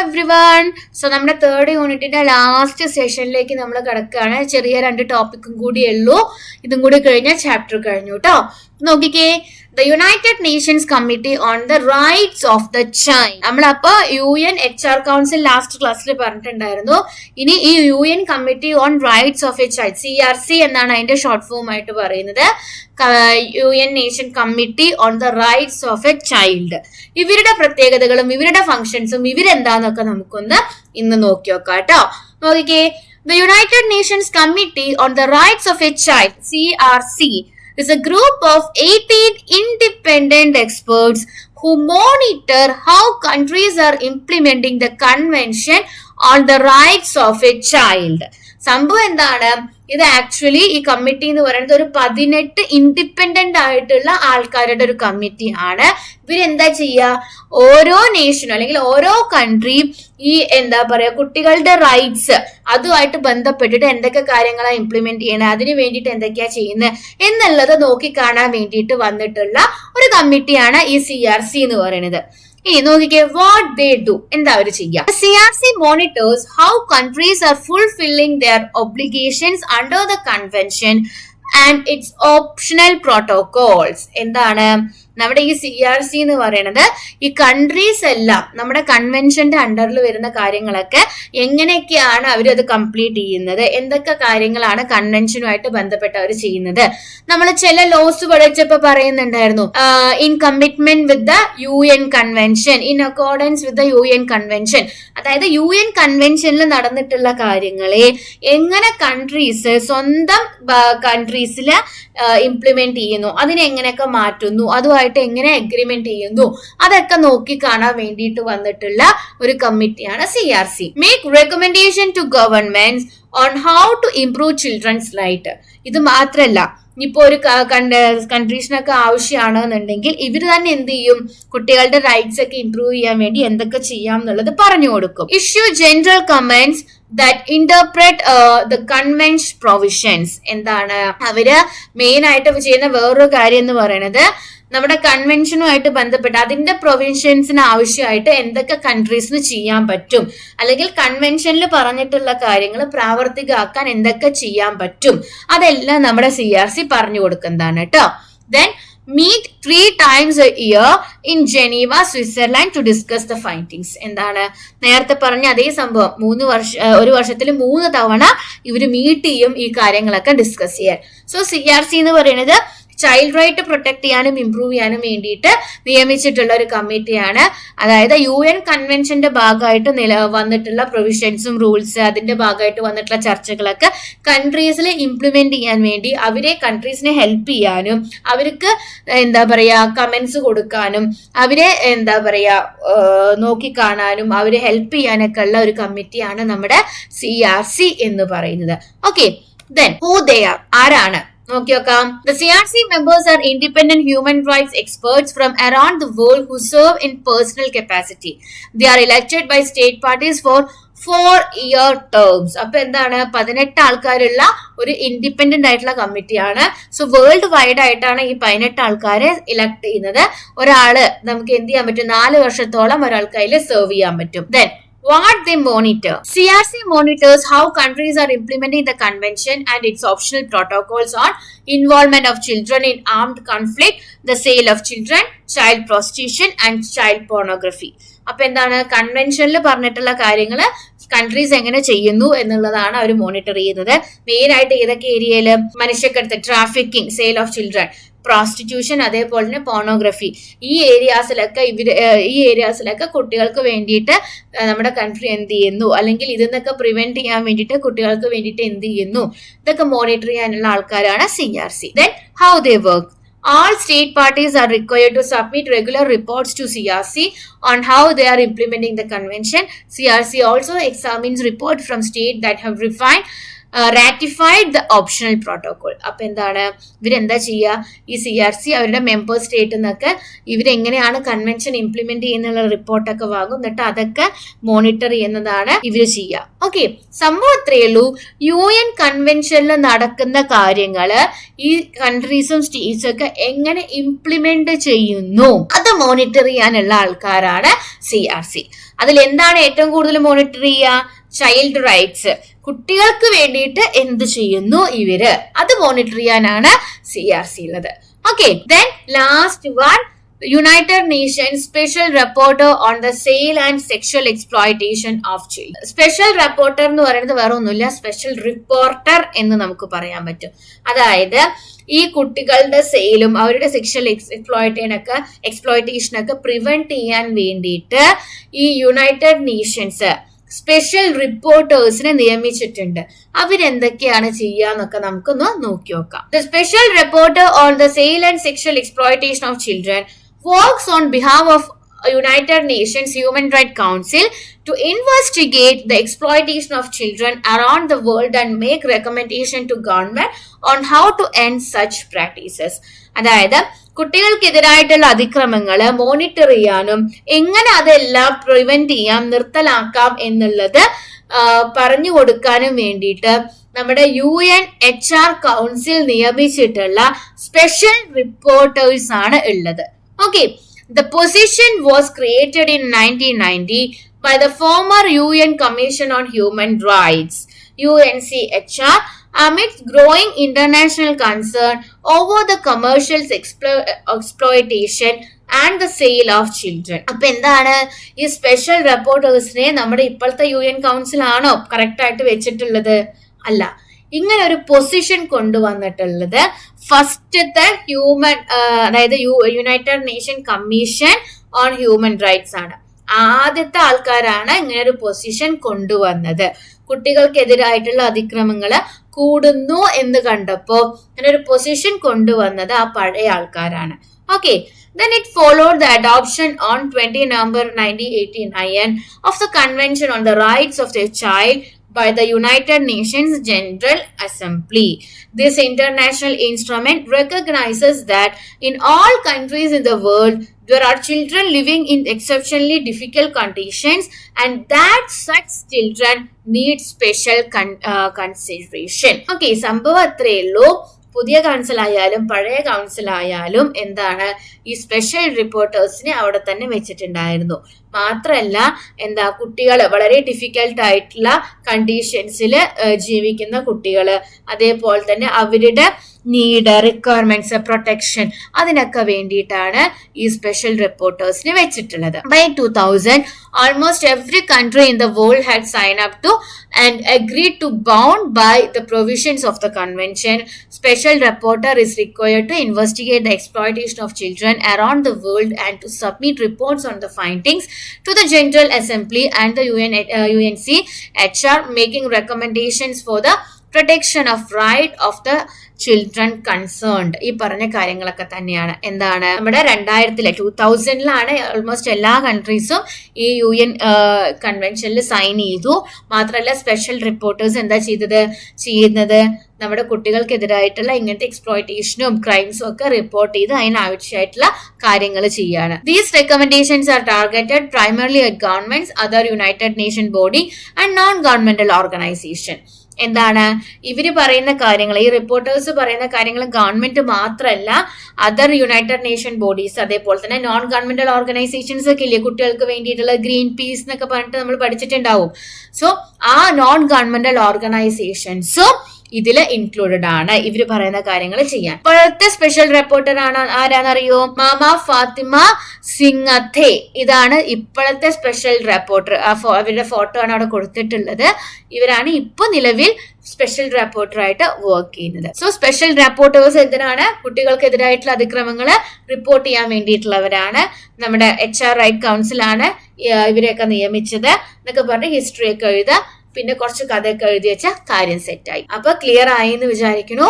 Everyone. So നമ്മുടെ third യൂണിറ്റിന്റെ last സെഷനിലേക്ക് നമ്മൾ കിടക്കുകയാണ്. ചെറിയ 2 ടോപ്പിക്കും കൂടിയേ ഉള്ളൂ. ഇതും കൂടി കഴിഞ്ഞാൽ ചാപ്റ്റർ കഴിഞ്ഞു കേട്ടോ. നോക്കിക്കേ, the United Nations committee on the rights of the child. നമ്മളപ്പോ UN HR കൗൺസിൽ ലാസ്റ്റ് ക്ലാസ്സിൽ പറഞ്ഞിട്ടുണ്ടായിരുന്നു. ഇനി ഈ UN committee on rights of A child, CRC എന്നാണ് അതിന്റെ ഷോർട്ട് ഫോം ആയിട്ട് പറയുന്നത്. UN nation committee on the rights of A child. ഇവരുടെ പ്രത്യേകതകളും ഇവരുടെ ഫങ്ഷൻസും ഇവരെന്താന്നൊക്കെ നമുക്കൊന്ന് ഇന്ന് നോക്കി നോക്കാം കേട്ടോ. നോക്കിക്കേ, the United Nations committee on the rights of A child, CRC, is a group of 18 independent experts who monitor how countries are implementing the Convention on the Rights of a Child. സംഭവം എന്താണ്? ഇത് actually ഈ committee എന്ന് പറയുന്നത് ഒരു 18 independent ആയിട്ടുള്ള ആൾക്കാരുടെ ഒരു കമ്മിറ്റി ആണ്. ഇവരെന്താ ചെയ്യുക, ഓരോ നേഷനും അല്ലെങ്കിൽ ഓരോ കൺട്രിയും ഈ കുട്ടികളുടെ റൈറ്റ്സ് അതുമായിട്ട് ബന്ധപ്പെട്ടിട്ട് എന്തൊക്കെ കാര്യങ്ങളാണ് ഇംപ്ലിമെന്റ് ചെയ്യണത്, അതിന് വേണ്ടിയിട്ട് എന്തൊക്കെയാ ചെയ്യുന്നത് എന്നുള്ളത് നോക്കിക്കാണാൻ വേണ്ടിയിട്ട് വന്നിട്ടുള്ള ഒരു കമ്മിറ്റിയാണ് ഈ CRC എന്ന് പറയുന്നത്. ഇനി നോക്കിക്കേ, വാട്ട് ദേ ഡു, എന്താ അവർ ചെയ്യുക. CRC monitors how countries are fulfilling their obligations under the convention and its optional protocols. എന്താണ് നമ്മുടെ ഈ CRC എന്ന് പറയുന്നത്? ഈ കൺട്രീസ് എല്ലാം നമ്മുടെ കൺവെൻഷന്റെ അണ്ടറിൽ വരുന്ന കാര്യങ്ങളൊക്കെ എങ്ങനെയൊക്കെയാണ് അവരത് കംപ്ലീറ്റ് ചെയ്യുന്നത്, എന്തൊക്കെ കാര്യങ്ങളാണ് കൺവെൻഷനുമായിട്ട് ബന്ധപ്പെട്ട് അവർ ചെയ്യുന്നത്. നമ്മൾ ചില ലോസ് പഠിച്ചപ്പോ പറയുന്നുണ്ടായിരുന്നു, in commitment with the UN convention, in accordance with the UN convention. അതായത് UN കൺവെൻഷനിൽ നടന്നിട്ടുള്ള കാര്യങ്ങളെ എങ്ങനെ കൺട്രീസ് സ്വന്തം കൺട്രീസിൽ ഇംപ്ലിമെന്റ് ചെയ്യുന്നു, അതിനെ എങ്ങനെയൊക്കെ മാറ്റുന്നു, അതുമായിട്ട് എങ്ങനെ അഗ്രിമെന്റ് ചെയ്യുന്നു, അതൊക്കെ നോക്കി കാണാൻ വേണ്ടിയിട്ട് വന്നിട്ടുള്ള ഒരു കമ്മിറ്റിയാണ് CRC. Make recommendation to governments on how to improve children's right. ഇത് മാത്രല്ല, ഇപ്പൊ ഒരു കൺട്രീസിനൊക്കെ ആവശ്യമാണെന്നുണ്ടെങ്കിൽ ഇവർ തന്നെ എന്ത് ചെയ്യും, കുട്ടികളുടെ റൈറ്റ്സ് ഒക്കെ ഇംപ്രൂവ് ചെയ്യാൻ വേണ്ടി എന്തൊക്കെ ചെയ്യാം എന്നുള്ളത് പറഞ്ഞു കൊടുക്കും. Issue general comments that interpret the convention provisions. എന്താണ് അവര് മെയിൻ ആയിട്ട് ചെയ്യുന്ന വേറൊരു കാര്യം എന്ന് പറയുന്നത്, നമ്മുടെ കൺവെൻഷനുമായിട്ട് ബന്ധപ്പെട്ട് അതിന്റെ പ്രൊവിഷൻസിന് ആവശ്യമായിട്ട് എന്തൊക്കെ കൺട്രീസിന് ചെയ്യാൻ പറ്റും, അല്ലെങ്കിൽ കൺവെൻഷനിൽ പറഞ്ഞിട്ടുള്ള കാര്യങ്ങൾ പ്രാവർത്തികമാക്കാൻ എന്തൊക്കെ ചെയ്യാൻ പറ്റും, അതെല്ലാം നമ്മുടെ CRC പറഞ്ഞു കൊടുക്കുന്നതാണ് കേട്ടോ. Then meet 3 times a year in Geneva, Switzerland to discuss the findings. എന്താണ് നേരത്തെ പറഞ്ഞ അതേ സംഭവം, ഒരു വർഷത്തിൽ 3 തവണ ഇവര് മീറ്റ് ചെയ്യും ഈ കാര്യങ്ങളൊക്കെ ഡിസ്കസ് ചെയ്യാൻ. സോ CRC എന്ന് പറയുന്നത് ചൈൽഡ് റൈറ്റ് പ്രൊട്ടക്ട് ചെയ്യാനും ഇംപ്രൂവ് ചെയ്യാനും വേണ്ടിയിട്ട് നിയമിച്ചിട്ടുള്ള ഒരു കമ്മിറ്റിയാണ്. അതായത് UN കൺവെൻഷന്റെ ഭാഗമായിട്ട് വന്നിട്ടുള്ള പ്രൊവിഷൻസും റൂൾസ്, അതിന്റെ ഭാഗമായിട്ട് വന്നിട്ടുള്ള ചർച്ചകളൊക്കെ കൺട്രീസിൽ ഇംപ്ലിമെന്റ് ചെയ്യാൻ വേണ്ടി അവരെ കൺട്രീസിനെ ഹെൽപ്പ് ചെയ്യാനും അവർക്ക് കമന്റ്സ് കൊടുക്കാനും അവരെ നോക്കിക്കാണാനും അവരെ ഹെൽപ്പ് ചെയ്യാനൊക്കെ ഉള്ള ഒരു കമ്മിറ്റിയാണ് നമ്മുടെ CRC എന്ന് പറയുന്നത്. Okay, then who they are, ആരാണ് നോക്കി നോക്കാം. The CRC members are independent human rights experts from around the world who serve in personal capacity. They are elected by state parties for 4-year terms. അപ്പൊ എന്താണ്, 18 ആൾക്കാരുള്ള ഒരു independent ആയിട്ടുള്ള കമ്മിറ്റിയാണ്. So world wide ആയിട്ടാണ് ഈ 18 ആൾക്കാരെ ഇലക്ട് ചെയ്യുന്നത്. ഒരാള് നമുക്ക് എന്ത് ചെയ്യാൻ പറ്റും, 4 വർഷത്തോളം ഒരാൾക്ക് അതിൽ സെർവ് ചെയ്യാൻ പറ്റും. Then what they monitor. CRC monitors how countries are implementing the convention and its optional protocols on involvement of children in armed conflict, the sale of children, child prostitution and child pornography. അപ്പൊ എന്താണ്, കൺവെൻഷനിൽ പറഞ്ഞിട്ടുള്ള കാര്യങ്ങൾ countries എങ്ങനെ ചെയ്യുന്നു എന്നുള്ളതാണ് അവർ monitor ചെയ്യുന്നത്. Main ആയിട്ട് ഏതൊക്കെ ഏരിയയില്, മനുഷ്യക്കടത്ത്, trafficking, sale of children, prostitution, അതേപോലെ തന്നെ പോണോഗ്രഫി, ഈ ഏരിയാസിലൊക്കെ കുട്ടികൾക്ക് വേണ്ടിയിട്ട് നമ്മുടെ കൺട്രി എന്ത് ചെയ്യുന്നു, അല്ലെങ്കിൽ ഇതിന്നൊക്കെ പ്രിവെന്റ് ചെയ്യാൻ വേണ്ടിയിട്ട് കുട്ടികൾക്ക് വേണ്ടിയിട്ട് എന്ത് ചെയ്യുന്നു, ഇതൊക്കെ മോണിറ്റർ ചെയ്യാനുള്ള ആൾക്കാരാണ് CRC. Then how they work. All state parties are required to submit regular reports to CRC on how they are implementing the convention. CRC also examines reports from states that have refined ratified the optional protocol. അപ്പൊ എന്താണ്, ഇവരെന്താ ചെയ്യുക, ഈ CRC അവരുടെ member സ്റ്റേറ്റിൽ നിന്നൊക്കെ ഇവരെങ്ങനെയാണ് convention implement ചെയ്യുന്നുള്ള റിപ്പോർട്ടൊക്കെ വാങ്ങും, എന്നിട്ട് അതൊക്കെ മോണിറ്റർ ചെയ്യുന്നതാണ് ഇവർ ചെയ്യുക. ഓക്കെ, സംഭവം അത്രയേ ഉള്ളൂ. UN കൺവെൻഷനിൽ നടക്കുന്ന കാര്യങ്ങള് ഈ കൺട്രീസും സ്റ്റേറ്റ്സും ഒക്കെ എങ്ങനെ ഇംപ്ലിമെന്റ് ചെയ്യുന്നു അത് മോണിറ്റർ ചെയ്യാനുള്ള ആൾക്കാരാണ് CRC. അതിൽ എന്താണ് ഏറ്റവും കൂടുതൽ മോണിറ്റർ ചെയ്യുക? ചൈൽഡ് റൈറ്റ്സ്, കുട്ടികൾക്ക് വേണ്ടിയിട്ട് എന്ത് ചെയ്യുന്നു ഇവര്, അത് മോണിറ്റർ ചെയ്യാനാണ് CRC ഉള്ളത്. Okay, then last one, United Nations Special Rapporteur on the Sale and Sexual Exploitation of Children. Special reporter എന്ന് പറയുന്നത് വേറെ ഒന്നുമില്ല, സ്പെഷ്യൽ റിപ്പോർട്ടർ എന്ന് നമുക്ക് പറയാൻ പറ്റും. അതായത് ഈ കുട്ടികളുടെ സെയിലും അവരുടെ സെക്ഷൽ എക്സ്പ്ലോയിറ്റേഷനൊക്കെ പ്രിവെന്റ് ചെയ്യാൻ വേണ്ടിയിട്ട് ഈ യുണൈറ്റഡ് നേഷൻസ് സ്പെഷ്യൽ റിപ്പോർട്ടേഴ്സിനെ നിയമിച്ചിട്ടുണ്ട്. അവരെന്തൊക്കെയാണ് ചെയ്യാന്നൊക്കെ നമുക്കൊന്ന് നോക്കി നോക്കാം. The special reporter on the sale and sexual exploitation of children works on behalf of United Nations Human Rights Council to investigate the exploitation of children around the world and make recommendation to government on how to end such practices. അതായത് കുട്ടികൾക്കെതിരായിട്ടുള്ള അതിക്രമങ്ങൾ monitor ചെയ്യാനും എങ്ങനെ അതെല്ലാം prevent ചെയ്യാം, നിർത്തലാക്കാം എന്നുള്ളത് പറഞ്ഞു കൊടുക്കാനും വേണ്ടിയിട്ട് നമ്മുടെ UNHR കൗൺസിൽ നിയമിച്ചിട്ടുള്ള സ്പെഷ്യൽ റിപ്പോർട്ടേഴ്സ് ആണ് ഉള്ളത്. Okay, the position was created in 1990 by the former UN Commission on Human Rights, UNCHR, amidst growing international concern over the commercial exploitation and the sale of children. അപ്പൊ എന്താണ് ഈ special റിപ്പോർട്ടേഴ്സിനെ നമ്മുടെ ഇപ്പോഴത്തെ UN council ആണോ correct ആയിട്ട് വെച്ചിട്ടുള്ളത്? അല്ല, ഇങ്ങനെ ഒരു പൊസിഷൻ കൊണ്ടുവന്നിട്ടുള്ളത് ഫസ്റ്റത്തെ അതായത് United nation commission on human rights ആണ്. ആദ്യത്തെ ആൾക്കാരാണ് ഇങ്ങനെ ഒരു പൊസിഷൻ കൊണ്ടുവന്നത്. കുട്ടികൾക്കെതിരായിട്ടുള്ള അതിക്രമങ്ങള് കൂടുന്നു എന്ന് കണ്ടപ്പോ ഇങ്ങനെ ഒരു പൊസിഷൻ കൊണ്ടുവന്നത് ആ പഴയ ആൾക്കാരാണ്. Okay, then it followed the adoption on 20 November 1989 of the Convention on the Rights of the Child by the United Nations General Assembly. This international instrument recognizes that in all countries in the world there are children living in exceptionally difficult conditions and that such children need special consideration. Okay, സംഭവം അത്രയേ ഉള്ളൂ. പുതിയ council ആയാലും പഴയ council ആയാലും എന്താണ് ഈ special റിപ്പോർട്ടേഴ്സിനെ അവിടെ തന്നെ വെച്ചിട്ടുണ്ടായിരുന്നു. മാത്രല്ല കുട്ടികൾ വളരെ ഡിഫിക്കൽട്ട് ആയിട്ടുള്ള കണ്ടീഷൻസിൽ ജീവിക്കുന്ന കുട്ടികള്, അതേപോലെ തന്നെ അവരുടെ നീഡ്, റിക്വയർമെന്റ്സ്, പ്രൊട്ടക്ഷൻ, അതിനൊക്കെ വേണ്ടിയിട്ടാണ് ഈ സ്പെഷ്യൽ റിപ്പോർട്ടേഴ്സിനെ വെച്ചിട്ടുള്ളത്. By 2000 almost every country in the world had signed up to and agreed to bound by the provisions of the convention. Special rapporteur is required to investigate the exploitation of children around the world and to submit reports on the findings to the General Assembly and the UNCHR, making recommendations for the protection of right of the children concerned. ഈ പറഞ്ഞ കാര്യങ്ങളൊക്കെ തന്നെയാണ് നമ്മുടെ 2000 almost എല്ലാ കൺട്രീസും ഈ UN കൺവെൻഷനിൽ sign ചെയ്തു. മാത്രമല്ല സ്പെഷ്യൽ റിപ്പോർട്ടേഴ്സ് എന്താ ചെയ്യുന്നത് നമ്മുടെ കുട്ടികൾക്കെതിരായിട്ടുള്ള ഇങ്ങനത്തെ എക്സ്പ്ലോയിറ്റേഷനും ക്രൈംസും ഒക്കെ റിപ്പോർട്ട് ചെയ്ത് അതിനാവശ്യമായിട്ടുള്ള കാര്യങ്ങൾ ചെയ്യാണ്. These recommendations are targeted primarily at governments, other United Nation body and non governmental organisation. ഇവര് പറയുന്ന കാര്യങ്ങൾ, ഈ റിപ്പോർട്ടേഴ്സ് പറയുന്ന കാര്യങ്ങൾ ഗവൺമെന്റ് മാത്രമല്ല, അതർ യുണൈറ്റഡ് നേഷൻ ബോഡീസ്, അതേപോലെ തന്നെ നോൺ ഗവൺമെന്റൽ ഓർഗനൈസേഷൻസ് ഒക്കെ ഇല്ലേ, കുട്ടികൾക്ക് വേണ്ടിയിട്ടുള്ള ഗ്രീൻ പീസ് എന്നൊക്കെ പറഞ്ഞിട്ട് നമ്മൾ പഠിച്ചിട്ടുണ്ടാവും. സോ ആ നോൺ ഗവൺമെന്റൽ ഓർഗനൈസേഷൻസും ഇതിൽ ഇൻക്ലൂഡഡ് ആണ് ഇവര് പറയുന്ന കാര്യങ്ങൾ ചെയ്യാൻ. ഇപ്പോഴത്തെ സ്പെഷ്യൽ റിപ്പോർട്ടർ ആരാന്നറിയോ? മാമ ഫാത്തിമ സിംഗത്തെ. ഇതാണ് ഇപ്പോഴത്തെ സ്പെഷ്യൽ റിപ്പോർട്ടർ. അവരുടെ ഫോട്ടോ ആണ് അവിടെ കൊടുത്തിട്ടുള്ളത്. ഇവരാണ് ഇപ്പൊ നിലവിൽ സ്പെഷ്യൽ റിപ്പോർട്ടർ ആയിട്ട് വർക്ക് ചെയ്യുന്നത്. സോ സ്പെഷ്യൽ റിപ്പോർട്ടേഴ്സ് എന്തിനാണ്? കുട്ടികൾക്കെതിരായിട്ടുള്ള അതിക്രമങ്ങൾ റിപ്പോർട്ട് ചെയ്യാൻ വേണ്ടിയിട്ടുള്ളവരാണ്. നമ്മുടെ HR റൈറ്റ് കൗൺസിലാണ് ഇവരെയൊക്കെ നിയമിച്ചത് എന്നൊക്കെ പറഞ്ഞ് ഹിസ്റ്ററി ഒക്കെ എഴുതുക, പിന്നെ കുറച്ച് കഥയൊക്കെ എഴുതി വെച്ച കാര്യം സെറ്റായി. അപ്പൊ ക്ലിയർ ആയി എന്ന് വിചാരിക്കുന്നു.